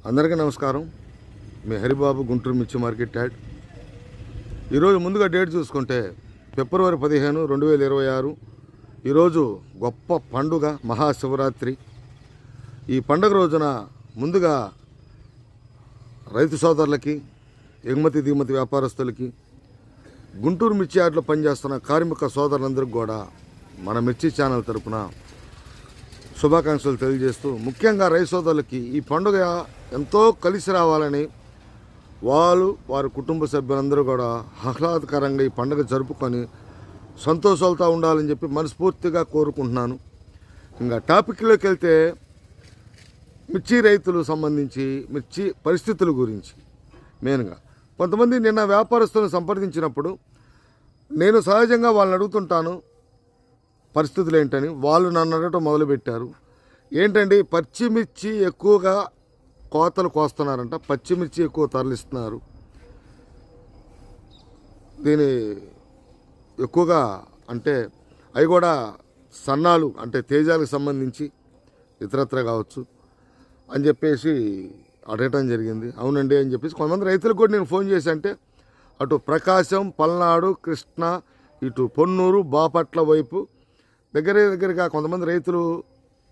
అందరికీ నమస్కారం. మీ హరిబాబు, గుంటూరు మిర్చి మార్కెట్ యాడ్. ఈరోజు ముందుగా డేట్ చూసుకుంటే ఫిబ్రవరి 15, 2026. ఈరోజు గొప్ప పండుగ, మహాశివరాత్రి. ఈ పండుగ రోజున ముందుగా రైతు సోదరులకి, ఎగుమతి దిగుమతి వ్యాపారస్తులకి, గుంటూరు మిర్చి యార్డ్లో పనిచేస్తున్న కార్మిక సోదరులందరికీ కూడా మన మిర్చి ఛానల్ తరపున శుభాకాంక్షలు తెలియజేస్తూ, ముఖ్యంగా రైతు సోదరులకి ఈ పండుగ ఎంతో కలిసి రావాలని, వారి కుటుంబ సభ్యులందరూ కూడా ఆహ్లాదకరంగా ఈ పండుగ జరుపుకొని సంతోషాలతో ఉండాలని చెప్పి మనస్ఫూర్తిగా కోరుకుంటున్నాను. ఇంకా టాపిక్లోకి వెళ్తే మిర్చి రైతులు సంబంధించి మిర్చి పరిస్థితుల గురించి మెయిన్గా కొంతమంది నిన్న వ్యాపారస్తులను సంప్రదించినప్పుడు నేను సహజంగా వాళ్ళని అడుగుతుంటాను పరిస్థితులు ఏంటని. వాళ్ళు నన్ను అడగటం మొదలుపెట్టారు. ఏంటండి, పచ్చిమిర్చి ఎక్కువగా కోతలు కోస్తున్నారంట, పచ్చిమిర్చి ఎక్కువ తరలిస్తున్నారు, దీని ఎక్కువగా అంటే అవి కూడా సన్నాలు అంటే తేజాలకు సంబంధించి ఇతరత్ర కావచ్చు అని చెప్పేసి అడగటం జరిగింది. అవునండి అని చెప్పేసి కొంతమంది రైతులకు కూడా నేను ఫోన్ చేసి, అంటే అటు ప్రకాశం, పల్నాడు, కృష్ణా, ఇటు పొన్నూరు, బాపట్ల వైపు దగ్గరగా కొంతమంది రైతులు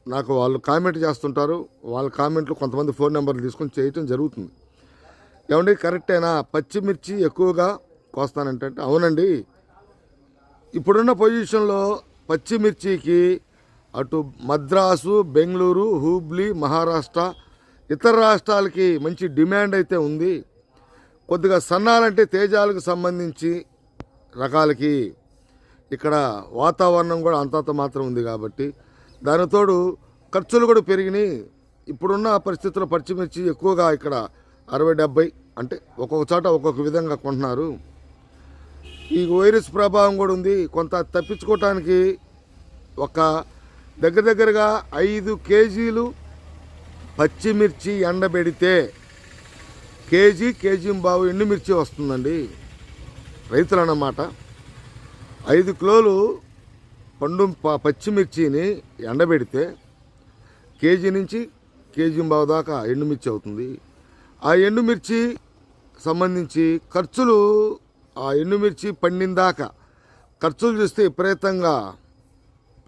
నాకు వాళ్ళు కామెంట్ చేస్తుంటారు. వాళ్ళ కామెంట్లు కొంతమంది ఫోన్ నెంబర్లు తీసుకొని చేయటం జరుగుతుంది. ఏమండి కరెక్టేనా, పచ్చిమిర్చి ఎక్కువగా కోస్తానంటే అవునండి, ఇప్పుడున్న పొజిషన్లో పచ్చిమిర్చికి అటు మద్రాసు, బెంగళూరు, హూబ్లీ, మహారాష్ట్ర, ఇతర రాష్ట్రాలకి మంచి డిమాండ్ అయితే ఉంది. కొద్దిగా సన్నాలంటే తేజాలకు సంబంధించి రకాలకి ఇక్కడ వాతావరణం కూడా అంతంత మాత్రం ఉంది కాబట్టి దానితోడు ఖర్చులు కూడా పెరిగినాయి. ఇప్పుడున్న పరిస్థితుల్లో పచ్చిమిర్చి ఎక్కువగా ఇక్కడ 60-70 అంటే ఒక్కొక్క చోట ఒక్కొక్క విధంగా కొంటున్నారు. ఈ వైరస్ ప్రభావం కూడా ఉంది. కొంత తప్పించుకోవటానికి ఒక దగ్గరగా 5 కేజీలు పచ్చిమిర్చి ఎండబెడితే కేజీ బావు ఎండుమిర్చి వస్తుందండి. రైతులు అన్నమాట 5 కిలోలు పండు పచ్చిమిర్చిని ఎండబెడితే కేజీ నుంచి కేజీ బావు దాకా ఎండుమిర్చి అవుతుంది. ఆ ఎండుమిర్చి సంబంధించి ఖర్చులు, ఆ ఎండుమిర్చి పండిందాకా ఖర్చులు చూస్తే విపరీతంగా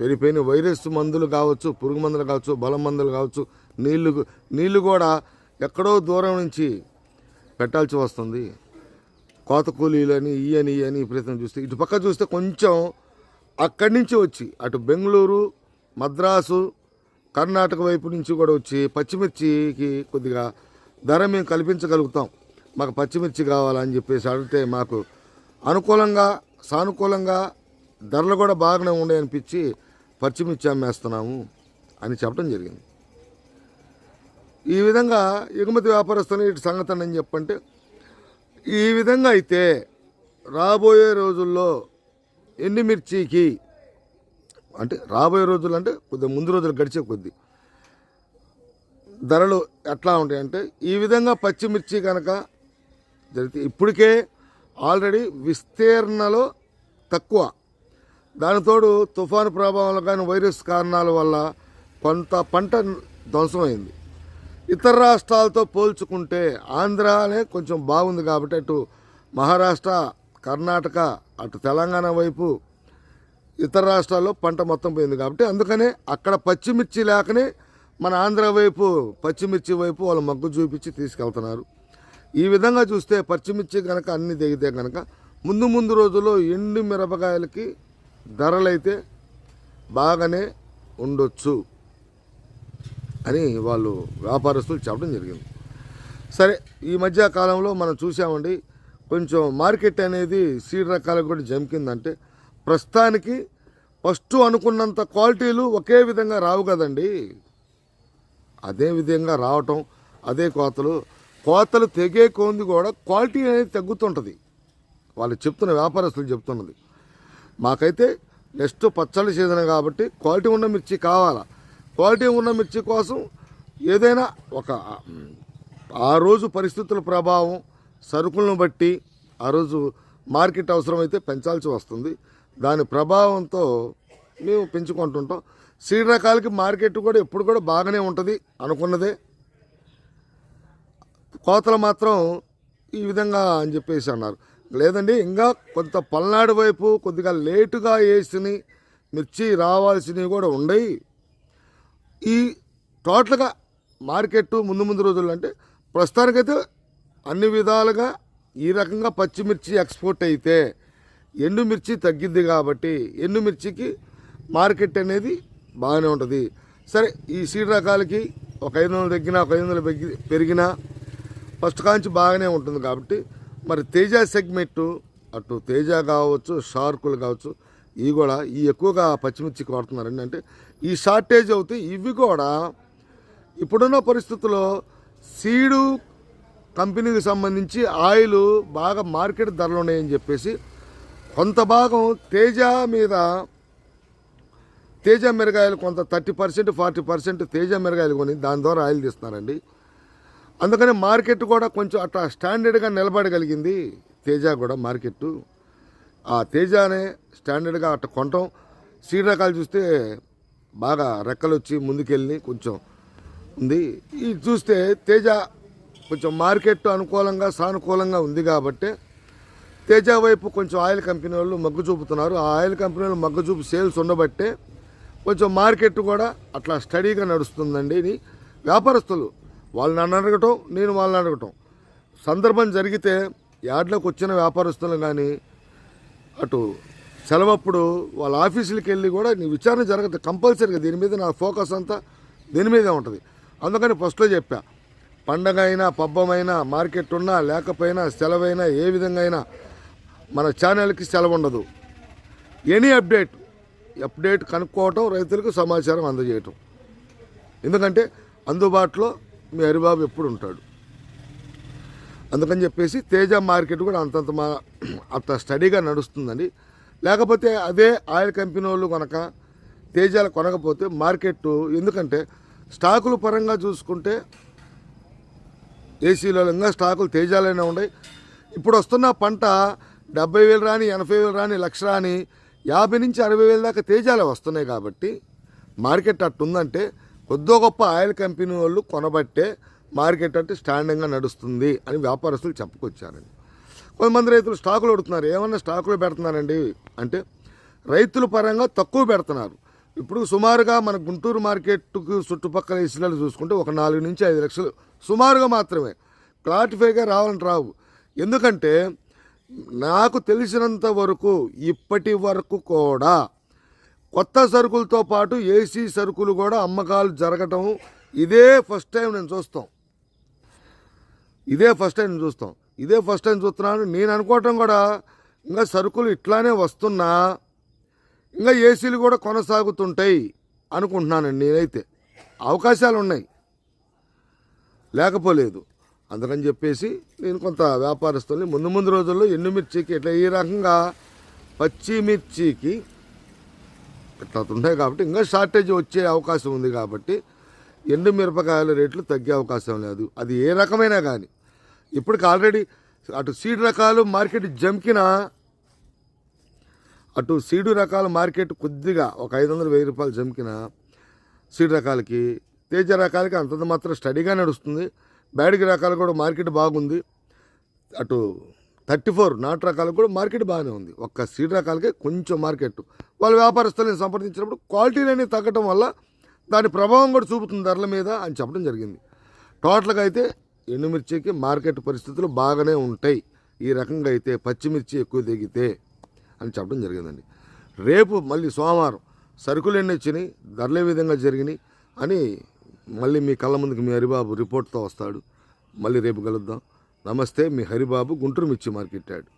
పెరిగిపోయిన వైరస్ మందులు కావచ్చు, పురుగు మందులు కావచ్చు, బలం మందులు కావచ్చు, నీళ్లు కూడా ఎక్కడో దూరం నుంచి పెట్టాల్సి వస్తుంది. కోత కూలీలని ఇయని విపరీతం చూస్తే ఇటు పక్క చూస్తే కొంచెం అక్కడి నుంచి వచ్చి అటు బెంగళూరు, మద్రాసు, కర్ణాటక వైపు నుంచి కూడా వచ్చి పచ్చిమిర్చికి కొద్దిగా ధర మేము కల్పించగలుగుతాం, మాకు పచ్చిమిర్చి కావాలని చెప్పేసి అడిగితే మాకు అనుకూలంగా సానుకూలంగా ధరలు కూడా బాగానే ఉండే అనిపించి పచ్చిమిర్చి అమ్మేస్తున్నాము అని చెప్పడం జరిగింది. ఈ విధంగా ఎగుమతి వ్యాపారస్తులు ఇటు సంగతి అని చెప్పంటే, ఈ విధంగా అయితే రాబోయే రోజుల్లో ఎండుమిర్చికి అంటే రాబోయే రోజులు అంటే కొద్దిగా ముందు రోజులు గడిచే కొద్దీ ధరలు ఎట్లా ఉంటాయంటే, ఈ విధంగా పచ్చిమిర్చి కనుక జరిగితే ఇప్పటికే ఆల్రెడీ విస్తీర్ణలో తక్కువ, దానితోడు తుఫాను ప్రభావం కానీ వైరస్ కారణాల వల్ల కొంత పంట ధ్వంసమైంది. ఇతర రాష్ట్రాలతో పోల్చుకుంటే ఆంధ్రానే కొంచెం బాగుంది కాబట్టి అటు మహారాష్ట్ర, కర్ణాటక, అటు తెలంగాణ వైపు ఇతర రాష్ట్రాల్లో పంట మొత్తం పోయింది కాబట్టి అందుకనే అక్కడ పచ్చిమిర్చి లేకనే మన ఆంధ్ర వైపు పచ్చిమిర్చి వైపు వాళ్ళు మగ్గు చూపించి తీసుకెళ్తున్నారు. ఈ విధంగా చూస్తే పచ్చిమిర్చి కనుక అన్ని దిగితే కనుక ముందు రోజుల్లో ఎండు మిరపకాయలకి ధరలైతే బాగానే ఉండొచ్చు అని వాళ్ళు వ్యాపారస్తులు చెప్పడం జరిగింది. సరే, ఈ మధ్య కాలంలో మనం చూసామండి, కొంచెం మార్కెట్ అనేది సీడ్ రకాలకు కూడా జంకిందంటే ప్రస్తుతానికి ఫస్ట్ అనుకున్నంత క్వాలిటీలు ఒకే విధంగా రావు కదండి. అదే విధంగా రావటం, అదే కోతలు తెగే కొంది కూడా క్వాలిటీ అనేది తగ్గుతుంటుంది. వాళ్ళు చెప్తున్న వ్యాపారస్తులు చెప్తున్నది. మాకైతే నెక్స్ట్ పచ్చళ్ళ సీజన్ కాబట్టి క్వాలిటీ ఉన్న మిర్చి కావాలా. క్వాలిటీ ఉన్న మిర్చి కోసం ఏదైనా ఒక ఆ రోజు పరిస్థితుల ప్రభావం, సరుకులను బట్టి ఆ రోజు మార్కెట్ అవసరమైతే పెంచాల్సి వస్తుంది. దాని ప్రభావంతో మేము పెంచుకుంటుంటాం. సీడ్ రకాలకి మార్కెట్ కూడా ఎప్పుడు కూడా బాగానే ఉంటుంది అనుకున్నదే. కోతలు మాత్రం ఈ విధంగా అని చెప్పేసి అన్నారు. లేదండి, ఇంకా కొంత పల్నాడు వైపు కొద్దిగా లేటుగా వేసిన మిర్చి రావాల్సినవి కూడా ఉన్నాయి. ఈ టోటల్గా మార్కెట్ ముందు రోజుల్లో అంటే ప్రస్తుతానికైతే అన్ని విధాలుగా ఈ రకంగా పచ్చిమిర్చి ఎక్స్పోర్ట్ అయితే ఎండుమిర్చి తగ్గిద్ది కాబట్టి ఎండుమిర్చికి మార్కెట్ అనేది బాగానే ఉంటుంది. సరే, ఈ సీడ్ రకాలకి ఒక 500 తగ్గినా ఒక 500 పెరిగినా ఫస్ట్ కాంచి బాగానే ఉంటుంది కాబట్టి మరి తేజ సెగ్మెంట్ అటు తేజ కావచ్చు, షార్కులు కావచ్చు, ఇవి కూడా ఈ ఎక్కువగా పచ్చిమిర్చికి వాడుతున్నారండి. అంటే ఈ షార్టేజ్ అవుతాయి. ఇవి కూడా ఇప్పుడున్న పరిస్థితుల్లో సీడు కంపెనీకి సంబంధించి ఆయిల్ బాగా మార్కెట్ ధరలు ఉన్నాయని చెప్పేసి కొంత భాగం తేజ మీద, తేజ మిరగాయలు కొంత 30% 40% తేజ మిరగాయలు కొని దాని ద్వారా ఆయిల్ తీస్తున్నారండి. అందుకని మార్కెట్ కూడా కొంచెం అట్లా స్టాండర్డ్గా నిలబడగలిగింది తేజ కూడా మార్కెట్. ఆ తేజనే స్టాండర్డ్గా అట్లా కొనటం. సీడ్ రకాలు చూస్తే బాగా రెక్కలు వచ్చి ముందుకెళ్ళి కొంచెం ఉంది. ఇది చూస్తే తేజ కొంచెం మార్కెట్ అనుకూలంగా సానుకూలంగా ఉంది కాబట్టి తేజ వైపు కొంచెం ఆయిల్ కంపెనీ వాళ్ళు మొగ్గు చూపుతున్నారు. ఆ ఆయిల్ కంపెనీ వాళ్ళు మొగ్గు చూపు సేల్స్ ఉండబట్టే కొంచెం మార్కెట్ కూడా అట్లా స్టడీగా నడుస్తుందండి. ఇది వ్యాపారస్తులు వాళ్ళు నన్ను అడగటం, నేను వాళ్ళని అడగటం సందర్భం జరిగితే యార్డ్లోకి వచ్చిన వ్యాపారస్తులు కానీ అటు సెలవప్పుడు వాళ్ళ ఆఫీసులకి వెళ్ళి కూడా నీ విచారణ జరగదు కంపల్సరీగా. దీని మీద నా ఫోకస్ అంతా దీని మీదే ఉంటుంది. అందుకని ఫస్ట్లో చెప్పా, పండగ అయినా పబ్బమైనా మార్కెట్ ఉన్నా లేకపోయినా సెలవైనా ఏ విధంగా అయినా మన ఛానల్కి సెలవు ఉండదు. ఎనీ అప్డేట్ కనుక్కోవటం, రైతులకు సమాచారం అందజేయటం. ఎందుకంటే అందుబాటులో మీ హరిబాబు ఎప్పుడు ఉంటాడు. అందుకని చెప్పేసి తేజ మార్కెట్ కూడా అంత స్టడీగా నడుస్తుందండి. లేకపోతే అదే ఆయిల్ కంపెనీ వాళ్ళు కనుక తేజాలు కొనకపోతే మార్కెట్, ఎందుకంటే స్టాకుల పరంగా చూసుకుంటే ఏసీలో ఇంకా స్టాకులు తేజాలైనా ఉన్నాయి. ఇప్పుడు వస్తున్న పంట 70,000 రాని 80,000 రాని 1,00,000 రాని 50,000 నుంచి 60,000 దాకా తేజాలే వస్తున్నాయి. కాబట్టి మార్కెట్ అట్టుందంటే కొద్దో గొప్ప ఆయిల్ కంపెనీ వాళ్ళు కొనబట్టే మార్కెట్ అంటే స్టాండింగ్గా నడుస్తుంది అని వ్యాపారస్తులు చెప్పుకొచ్చారండి. కొంతమంది రైతులు స్టాకులు అడుగుతున్నారు, ఏమన్నా స్టాకులు పెడుతున్నారండి అంటే రైతుల పరంగా తక్కువ పెడుతున్నారు. ఇప్పుడు సుమారుగా మన గుంటూరు మార్కెట్కు చుట్టుపక్కల ఇసులు చూసుకుంటే ఒక 4 నుంచి 5 లక్షలు సుమారుగా మాత్రమే. క్లారిఫైగా రావాలని రావు. ఎందుకంటే నాకు తెలిసినంత వరకు ఇప్పటి వరకు కూడా కొత్త సరుకులతో పాటు ఏసీ సరుకులు కూడా అమ్మకాలు జరగటం ఇదే ఫస్ట్ టైం చూస్తాం. ఇదే ఫస్ట్ టైం చూస్తున్నాను. నేను అనుకోవటం కూడా ఇంకా సరుకులు ఇట్లానే వస్తున్నా ఇంకా ఏసీలు కూడా కొనసాగుతుంటాయి అనుకుంటున్నానండి. నేనైతే అవకాశాలు ఉన్నాయి, లేకపోలేదు. అందుకని చెప్పేసి నేను కొంత వ్యాపారస్తుల్ని ముందు రోజుల్లో ఎండుమిర్చికి ఇట్లా ఈ రకంగా పచ్చిమిర్చికి ఇట్లా ఉంటాయి కాబట్టి ఇంకా షార్టేజ్ వచ్చే అవకాశం ఉంది. కాబట్టి ఎండు మిరపకాయల రేట్లు తగ్గే అవకాశం లేదు, అది ఏ రకమైనా కానీ. ఇప్పటికి ఆల్రెడీ అటు సీడ్ రకాలు మార్కెట్ జంకిన, అటు సీడు రకాల మార్కెట్ కొద్దిగా ఒక 500-1000 రూపాయలు జంకిన సీడ్ రకాలకి, తేజ రకాలకి అంతంత మాత్రం స్టడీగా నడుస్తుంది. బ్యాడిగి రకాలు కూడా మార్కెట్ బాగుంది. అటు 34 నాటు రకాలకు కూడా మార్కెట్ బాగానే ఉంది. ఒక్క సీడ్ రకాలకే కొంచెం మార్కెట్ వాళ్ళ వ్యాపారస్తులను సంప్రదించినప్పుడు క్వాలిటీలన్నీ తగ్గటం వల్ల దాని ప్రభావం కూడా చూపుతుంది ధరల మీద అని చెప్పడం జరిగింది. టోటల్గా అయితే ఎండుమిర్చికి మార్కెట్ పరిస్థితులు బాగానే ఉంటాయి. ఈ రకంగా అయితే పచ్చిమిర్చి ఎక్కువ దిగితే అని చెప్పడం జరిగిందండి. రేపు మళ్ళీ సోమవారం సరుకులు ఎన్ని వచ్చినాయి, ధరలు ఏ విధంగా జరిగినాయి అని మళ్ళీ మీ కళ్ళ ముందుకు మీ హరిబాబు రిపోర్ట్తో వస్తాడు. మళ్ళీ రేపు కలుద్దాం. నమస్తే, మీ హరిబాబు, గుంటూరు మిర్చి మార్కెట్ యార్డ్.